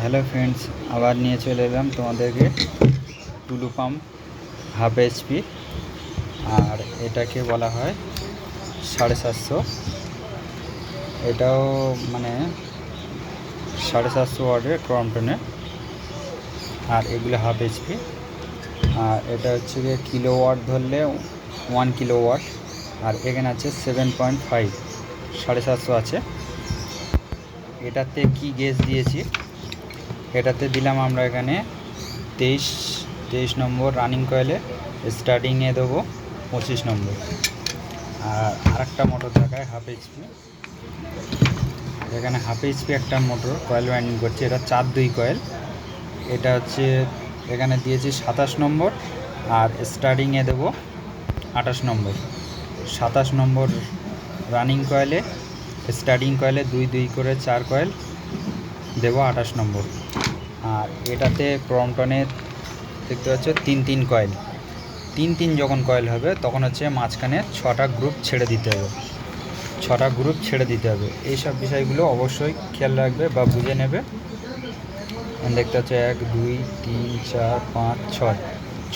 Hello friends, আবার নিয়ে চলে এলাম তোমাদেরকে টুলু পাম্প হাফ এইচপি। আর এটাকে বলা হয় 750। এটাও মানে 750 ওয়াটের ক্রমটনের। আর এগুলো হাফ এইচপি। আর এটা হচ্ছে গিয়ে কিলো ওয়াট ধরলে 1 কিলো ওয়াট। আর এখানে আছে 7.5, 750 আছে। এটাতে কি গেজ দিয়েছি, এটাতে দিলাম আমরা এখানে 23 নম্বর রানিং কয়েলে, স্টার্টিংয়ে দেবো 25 নম্বর। আর আরেকটা মোটর দেখায় হাফ এইচপি। এখানে হাফ এইচপি একটা মোটর কয়েল ওয়াইন্ডিং করছে, এটা 4-2 কয়েল। এটা হচ্ছে এখানে দিয়েছি 27 নম্বর, আর স্টার্টিংয়ে দেবো 28 নম্বর। 27 নম্বর রানিং কয়েলে, স্টার্টিং কয়েলে 2-2 করে 4 কয়েল দেবো 28 নম্বর। আর এটাতে ক্রমটনের দেখতে পাচ্ছ 3 কয়েল। 3 যখন কয়েল হবে তখন হচ্ছে মাঝখানে 6টা গ্রুপ ছেড়ে দিতে হবে। 6টা গ্রুপ ছেড়ে দিতে হবে। এইসব বিষয়গুলো অবশ্যই খেয়াল রাখবে বা বুঝে নেবে। দেখতে পাচ্ছ 1 2 3 4 5 6,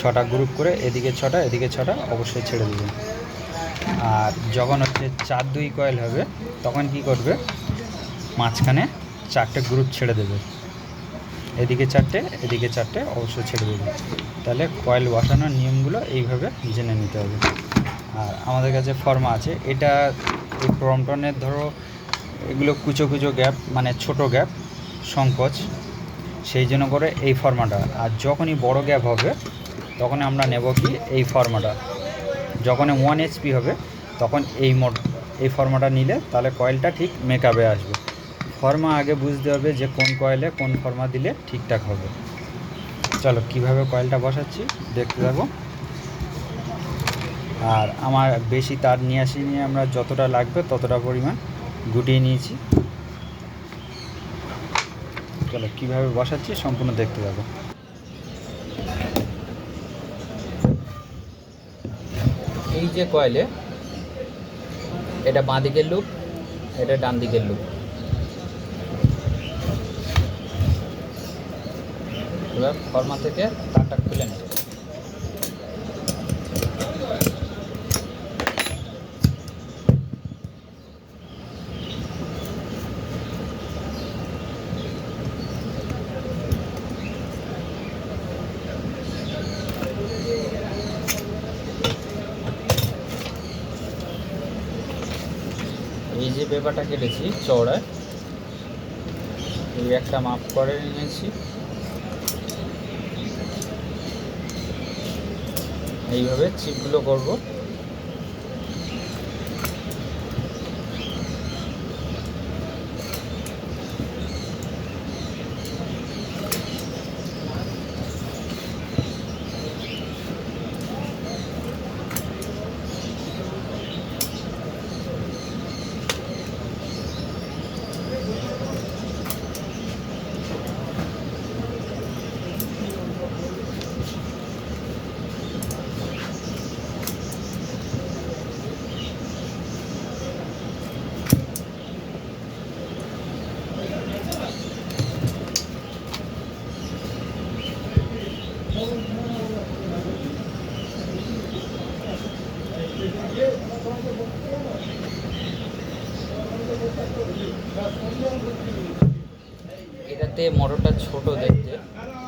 6টা গ্রুপ করে এদিকে 6টা এদিকে 6টা অবশ্যই ছেড়ে দেবে। আর যখন হচ্ছে 4-2 কয়েল হবে তখন কি করবে, মাঝখানে 4টে গ্রুপ ছেড়ে দেবে। এদিকে 4টে এদিকে 4টে অবশ্যই ছেড়ে দেবে। তাহলে কয়েল বসানোর নিয়মগুলো এইভাবে জেনে নিতে হবে। আর আমাদের কাছে ফর্মা আছে। এটা এই ক্রমটনের ধরো এগুলো কুচো কুচো গ্যাপ, মানে ছোট গ্যাপ সংকোচ, সেই জন্য করে এই ফর্মাটা। আর যখনই বড় গ্যাপ হবে তখন আমরা নেব কি এই ফর্মাটা। যখন 1 এইচপি হবে তখন এই ফর্মাটা নিলে তাহলে কয়েলটা ঠিক মেকআপে আসবে। ফর্মা আগে বুঝতে হবে যে কোন কয়েলে কোন ফর্মা দিলে ঠিকঠাক হবে। চলো কীভাবে কয়েলটা বসাচ্ছি দেখতে থাকো। আর আমার বেশি তার নিয়ে আসিনি, আমরা যতটা লাগবে ততটা পরিমাণ গুটিয়ে নিয়েছি। চলো কীভাবে বসাচ্ছি সম্পূর্ণ দেখতে থাকো। এই যে কয়েলে, এটা বাঁ দিকের লুপ, এটা ডান দিকের লুপ। এবার ফর্মা থেকে তারটা খুলে নেব। এই যে পেপারটা কেটেছি চওড়ায়, এই একটা মাপ করে নিয়েছি। এইভাবে চিপগুলো করব। এটাতে মোটরটা ছোট দেখতে,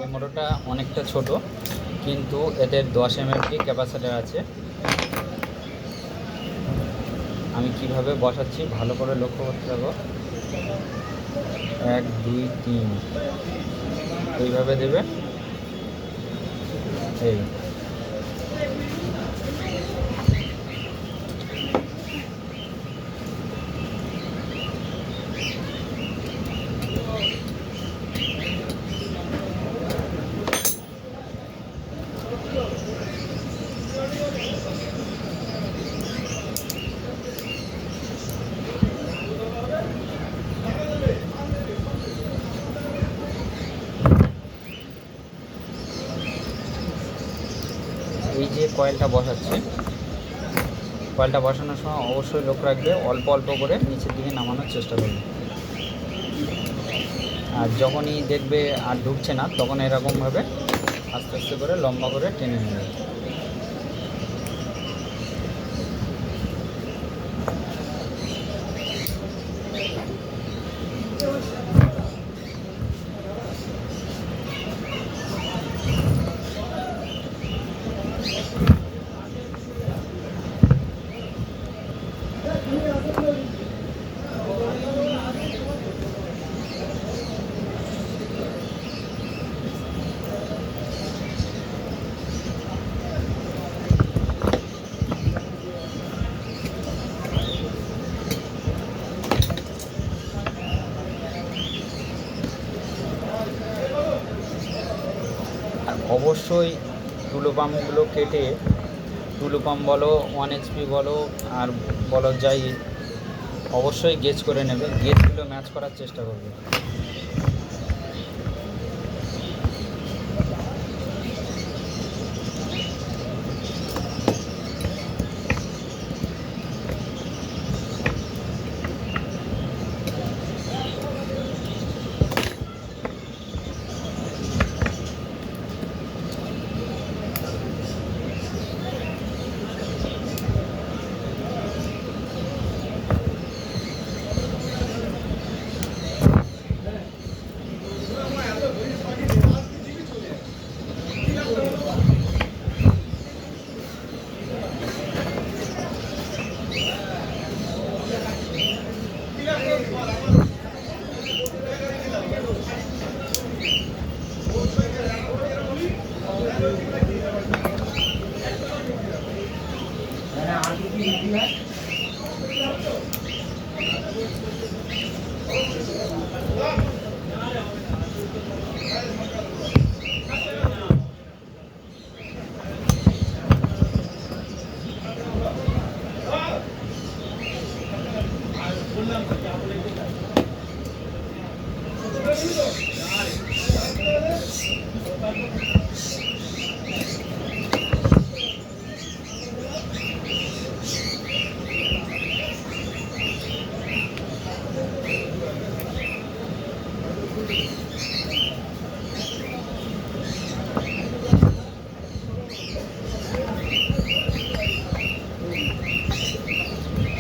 এই মোটরটা অনেকটা ছোট, কিন্তু এদের 10 mAh ক্যাপাসিটার আছে। আমি কিভাবে বসাচ্ছি ভালো করে লক্ষ্য করতে থাকো। 1 2 3 এইভাবে দেবে। এই এই যে কয়েলটা বসাচ্ছি, কয়েলটা বসানোর সময় অবশ্যই লক্ষ্য রাখবে অল্প অল্প করে নিচের দিকে নামানোর চেষ্টা করবে। আর যখনই দেখবে আর ঢুকছে না তখন এরকমভাবে আস্তে আস্তে করে লম্বা করে টেনে নেবে। অবশ্যই টুলু পাম্পগুলো কেটে, টুলু পাম্প বলো 1 HP বলো আর বলো যাই, অবশ্যই গেজ করে নেবে, গেজগুলো ম্যাচ করার চেষ্টা করবে।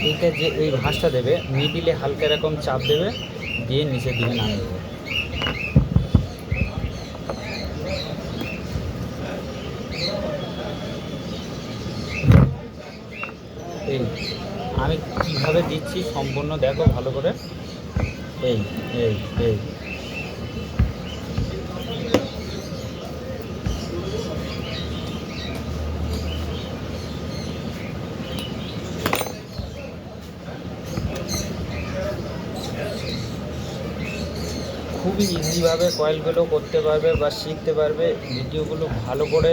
এইটা যে এই ভাঁজটা দেবে, মিডিলে হালকা এরকম চাপ দেবে, দিয়ে নিচের দিকে নামিয়ে দেবে। এই আমি কীভাবে দিচ্ছি সম্পূর্ণ দেখো ভালো করে। এই এই এই খুবই ইজিভাবে কয়েলগুলো করতে পারবে বা শিখতে পারবে। ভিডিওগুলো ভালো করে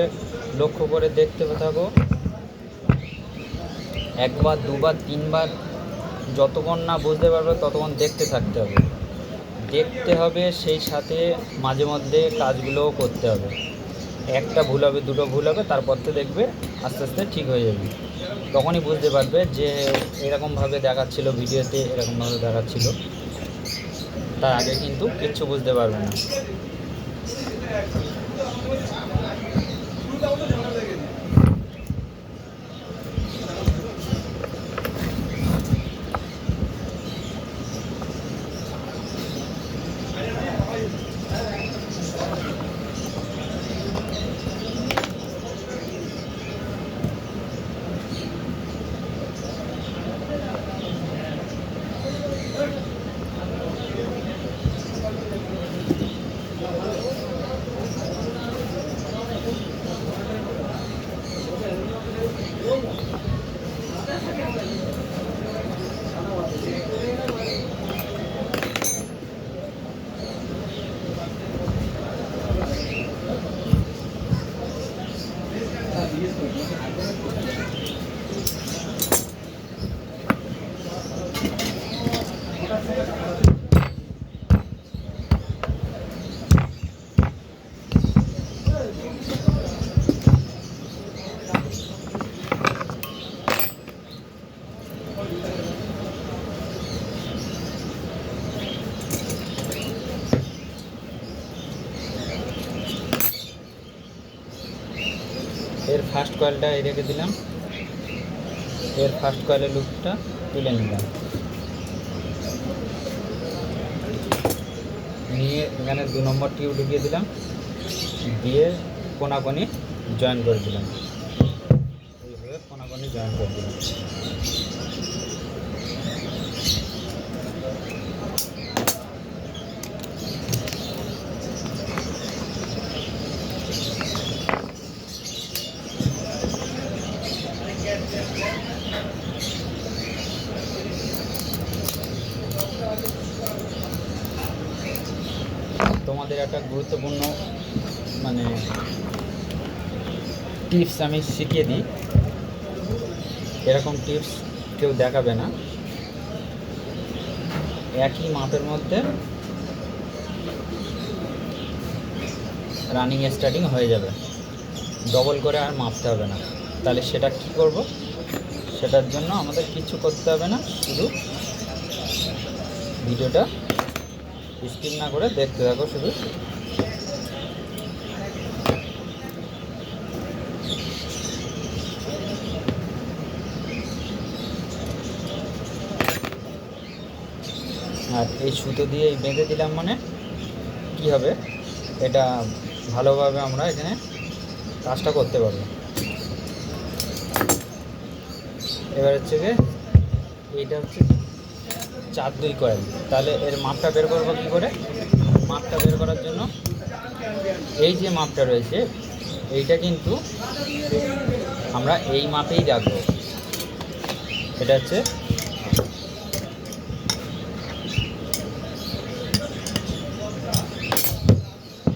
লক্ষ্য করে দেখতে থাকো, একবার দুবার তিনবার, যতক্ষণ না বুঝতে পারবে ততক্ষণ দেখতে থাকতে হবে, দেখতে হবে, সেই সাথে মাঝে মধ্যে কাজগুলোও করতে হবে। একটা ভুল হবে, দুটো ভুল হবে, তারপর তো দেখবে আস্তে আস্তে ঠিক হয়ে যাবে। তখনই বুঝতে পারবে যে এরকমভাবে দেখাচ্ছিল ভিডিওতে, এরকমভাবে দেখাচ্ছিল, তার আগে কিন্তু কিচ্ছু বুঝতে পারবে না। এর ফার্স্ট কয়েলটা এই রেখে দিলাম, এর ফার্স্ট কয়েলের লুপটা তুলে নিলাম, নিয়ে এখানে 2 নম্বর টিউব ঢুকিয়ে দিলাম, দিয়ে কোনাকোনি জয়েন করে দিলাম, এইভাবে কোনাকোনি জয়েন করে দিলাম। তোমাদের একটা গুরুত্বপূর্ণ মানে টিপস আমি শিখিয়ে দিই, এরকম টিপস কেউ দেখাবে না। একই মাপের মধ্যে রানিং স্টার্টিং হয়ে যাবে, ডবল করে আর মাপতে হবে না। তাহলে সেটা কি করব, সেটার জন্য আমাদের কিছু করতে হবে না, শুধু ভিডিওটা স্কিপ না করে দেখতে থাকো শুধু। আর এই সুতো দিয়ে বেঁধে দিলাম মানে কি হবে, এটা ভালোভাবে আমরা এখানে কাজটা করতে পারবো। এবার হচ্ছে যে এইটা হচ্ছে 4-2 কয়েল, তাহলে এর মাপটা বের করবো কী করে? মাপটা বের করার জন্য এই যে মাপটা রয়েছে এইটা কিন্তু আমরা এই মাপেই রাখবো। এটা হচ্ছে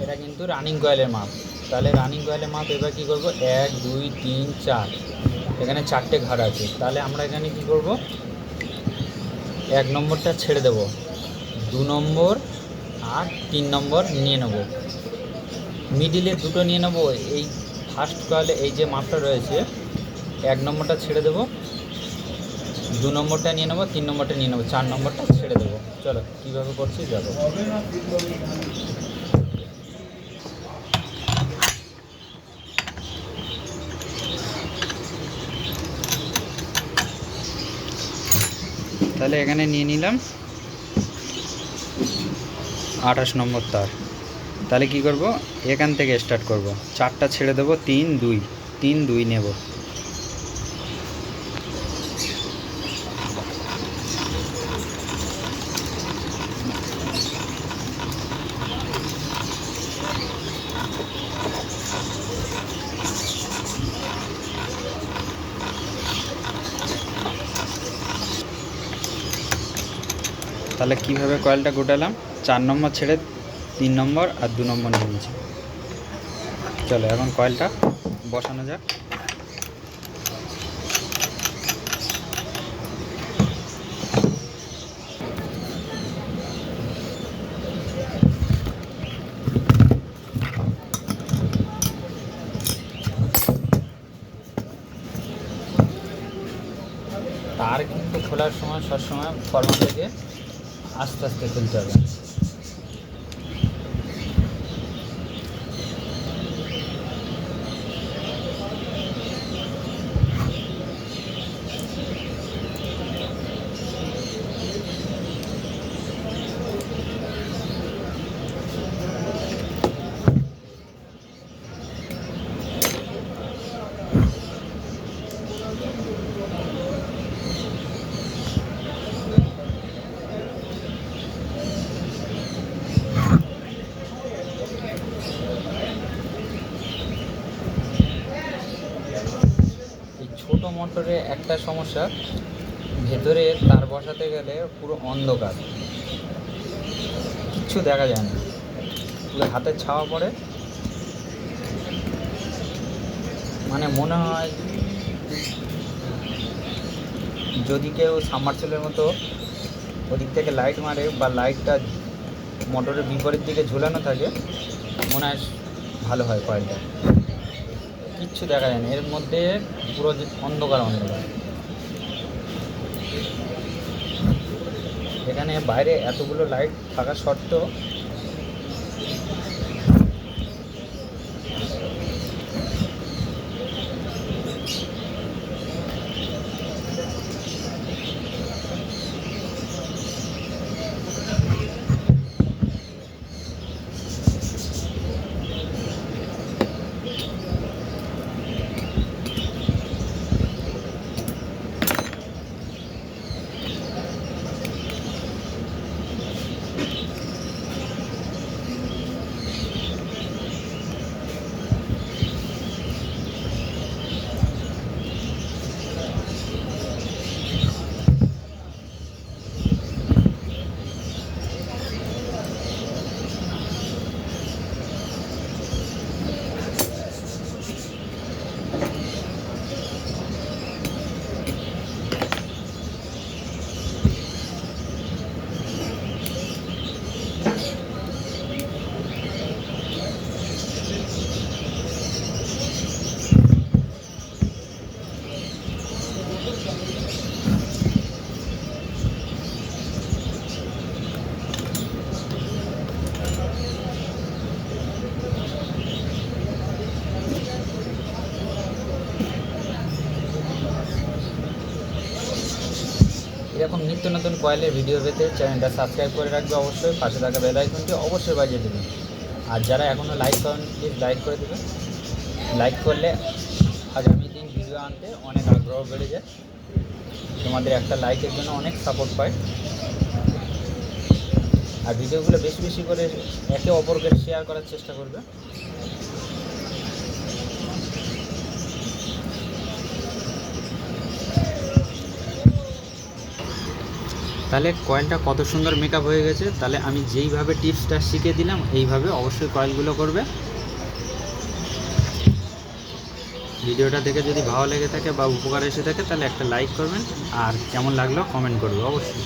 এটা কিন্তু রানিং কয়েলের মাপ। তাহলে রানিং কয়েলের মাপ এবার কী করবো, 1 2 3 4, এখানে 4টে ঘাট আছে। তাহলে আমরা এখানে কী করব, 1 নম্বরটা ছেড়ে দেব, 2 নম্বর আর 3 নম্বর নিয়ে নেব, মিডিলে দুটো নিয়ে নেব। এই ফার্স্ট কয়েলে এই যে মাপটা রয়েছে 1 নম্বরটা ছেড়ে দেব, 2 নম্বরটা নিয়ে নেব, 3 নম্বরটা নিয়ে নেব, 4 নম্বরটা ছেড়ে দেবো। চলো কীভাবে করছি দেখো। তাহলে এখানে নিয়ে নিলাম 28 নম্বর তার। তাহলে কি করব, এখান থেকে স্টার্ট করব, 4টা ছেড়ে দেবো, 3 2 3 2 নেব। তাহলে কীভাবে কয়েলটা গোটালাম, 4 নম্বর ছেড়ে 3 নম্বর আর 2 নম্বর নিয়ে নিয়েছি। চলো এখন কয়েলটা বসানো যাক। তার কিন্তু খোলার সময় সবসময় ফর্মা থেকে আস্তে আস্তে খুলতে হবে। ছোটো মোটরে একটা সমস্যা, ভেতরে তার বসাতে গেলে পুরো অন্ধকার, কিচ্ছু দেখা যায় না, পুরো হাতের ছাওয়া পড়ে, মানে মনে হয় যদি কেউ সাবমার্সিবলের মতো ওদিক থেকে লাইট মারে বা লাইটটা মোটরের বিপরীত দিকে ঝুলানো থাকে, মনে হয় ভালো হয় কয়েলটা। কিচ্ছু দেখা যায় না, এর মধ্যে পুরো অন্ধকার অন্ধকার। এখানে বাইরে এতগুলো লাইট থাকা সত্ত্বেও নিত্য নতুন কয়েলের ভিডিও পেতে চ্যানেলটা সাবস্ক্রাইব করে রাখবে অবশ্যই, পাশে থাকা বেল আইকনটি অবশ্যই বাজিয়ে দেবেন। আর যারা এখনও লাইক করেন প্লিজ লাইক করে দেবেন। লাইক করলে আগামী দিন ভিডিও আনতে অনেক আগ্রহ বেড়ে যায়। তোমাদের একটা লাইকের জন্য অনেক সাপোর্ট পায়। আর ভিডিওগুলো বেশি বেশি করে একে অপরকে শেয়ার করার চেষ্টা করবে। তাহলে কয়েলটা কত সুন্দর মেকআপ হয়ে গেছে। তাহলে আমি যেইভাবে টিপসটা শিখে দিলাম এইভাবে অবশ্যই কয়েলগুলো করবে। ভিডিওটা দেখে যদি ভালো লেগে থাকে বা উপকার এসে থাকে তাহলে একটা লাইক করবেন, আর কেমন লাগলো কমেন্ট করবে অবশ্যই।